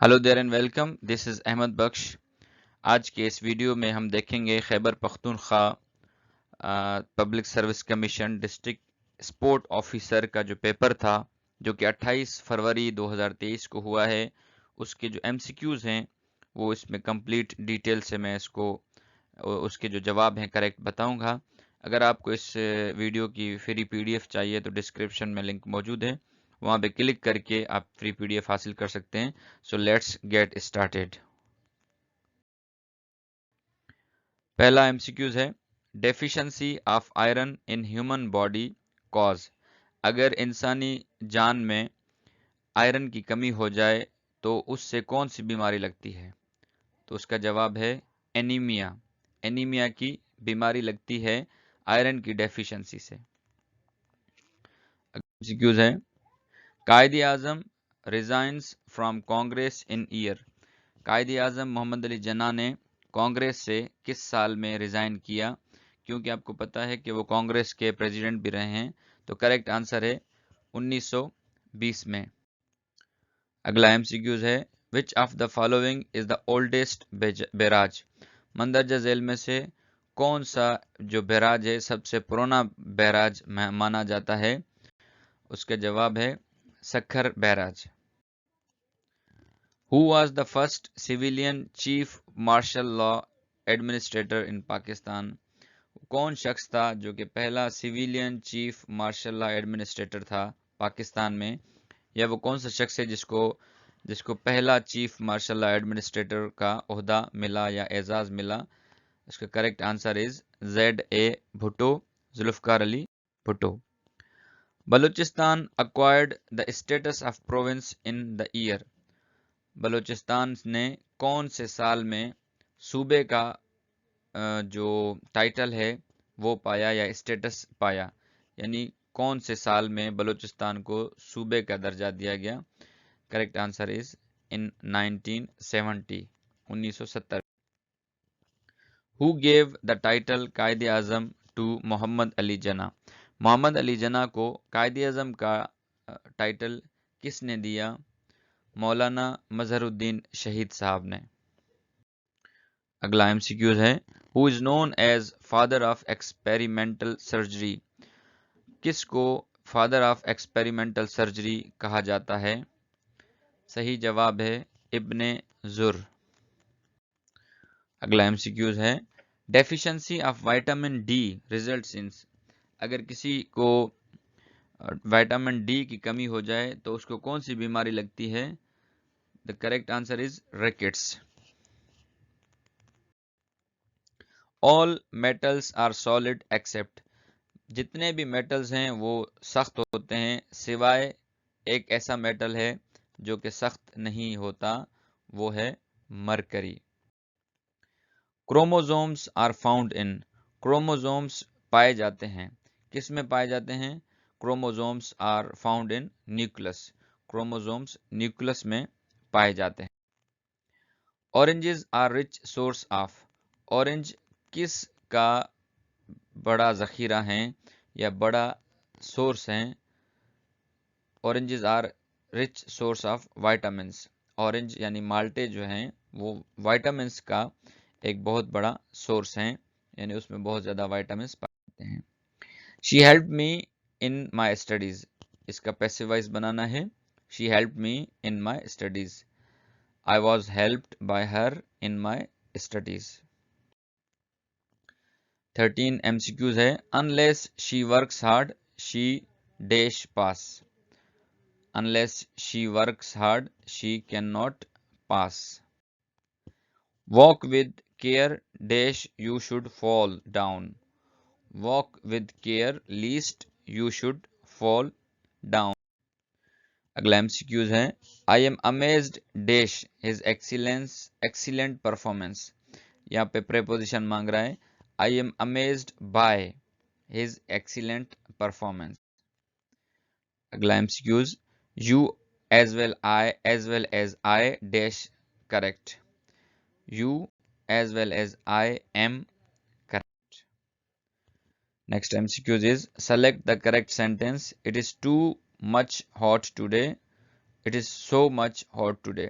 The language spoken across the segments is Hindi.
Hello there and welcome, this is Ahmad Bakhsh. आज के इस वीडियो में हम देखेंगे Khyber Pakhtunkhwa public service commission district sport officer का जो पेपर था, जो कि 28 फरवरी 2023 को हुआ है। उसके जो एमसीक्यूज हैं वो इसमें कंप्लीट डिटेल से मैं इसको उसके जो जवाब हैं करेक्ट बताऊंगा। अगर आपको इस वीडियो की फ्री पीडीएफ चाहिए तो डिस्क्रिप्शन में लिंक मौजूद है, वहां पे क्लिक करके आप फ्री पीडीएफ हासिल कर सकते हैं। So let's get started. पहला एमसीक्यूज है, deficiency of iron in human body cause. अगर इंसानी जान में आयरन की कमी हो जाए तो उससे कौन सी बीमारी लगती है? तो उसका जवाब है एनीमिया। एनीमिया की बीमारी लगती है आयरन की डेफिशिएंसी से। एमसीक्यूज है, Quaid-e-Azam resigns from Congress in year. Quaid-e-Azam Mohammad Ali Jinnah ने कांग्रेस से किस साल में रिजाइन किया? क्योंकि आपको पता है कि वो कांग्रेस के प्रेसिडेंट भी रहे हैं, तो करेक्ट आंसर है 1920 में। अगला एमसीक्यूज है, which of the following is the oldest barrage. मंदरजा झील में से कौन सा जो बैराज है सबसे पुराना बैराज माना जाता है? उसका जवाब है Sukkur barrage. Who was the first civilian chief martial law administrator in Pakistan? कौन शख्स था जो कि पहला civilian chief marshal law administrator था पाकिस्तान में? या वो कौन सा शख्स है जिसको जिसको पहला चीफ मार्शल लॉ एडमिनिस्ट्रेटर का ओहदा मिला या एजाज मिला? इसका correct answer is Z.A. Bhutto, Zulfikar Ali Bhutto. Balochistan acquired the status of province in the year। Balochistan ने कौन से साल में सूबे का जो टाइटल है वो पाया या स्टेटस पाया? यानी कौन से साल में बलूचिस्तान को सूबे का दर्जा दिया गया? Correct answer is in 1970, 1970। Who gave the title कायदे आजम टू मोहम्मद अली जिन्ना। मोहम्मद अली जिन्ना को कायदे आजम का टाइटल किसने दिया? मौलाना मजहरुद्दीन शहीद साहब ने। अगला एमसीक्यूज है, who is known as father of experimental surgery. किसको फादर ऑफ एक्सपेरिमेंटल सर्जरी कहा जाता है? सही जवाब है इब्ने जुर। अगला एमसीक्यूज है, deficiency of vitamin D results in. अगर किसी को विटामिन डी की कमी हो जाए तो उसको कौन सी बीमारी लगती है? The correct answer is rickets. All metals are solid except. जितने भी मेटल्स हैं वो सख्त होते हैं सिवाय एक ऐसा मेटल है जो कि सख्त नहीं होता, वो है mercury. Chromosomes are found in. Chromosomes पाए जाते हैं किस में पाए जाते हैं? Chromosomes are found in nucleus. Chromosomes nucleus में पाए जाते हैं। Oranges are rich source of. Orange किस का बड़ा जखीरा हैं या बड़ा सोर्स हैं? Oranges are rich source of vitamins. Orange यानी माल्टे जो हैं वो वाइटामिन्स का एक बहुत बड़ा सोर्स हैं, यानी उसमें बहुत ज़्यादा वाइटामिन्स पाए जाते हैं। She help me in my studies. इसका पैसिव वॉइस बनाना है, she help me in my studies. I was helped bye her in my studies. 13 MCQs है, unless she works hard she dash pass। unless she works hard she cannot pass। walk with care dash you should fall down। walk with care least you should fall down। अगला MCQs है, I am amazed dash his excellent performance। यहाँ पे preposition मांग रहा है, I am amazed by his excellent performance। अगला MCQs, you as well as I dash correct। you as well as I am correct। Next MCQs is, select the correct sentence। It is too much hot today, it is so much hot today।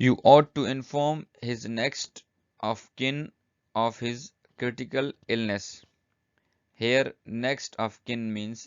you ought to inform his next of kin of his critical illness. Here next of kin means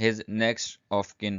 his next of kin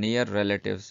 near relatives.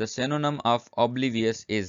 the synonym of oblivious is.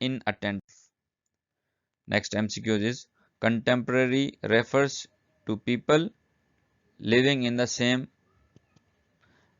inattentive. Next MCQs is contemporary refers to people living in the same.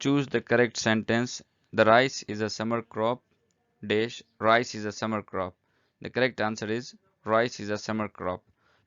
choose the correct sentence. The rice is a summer crop dash rice is a summer crop. The correct answer is rice is a summer crop.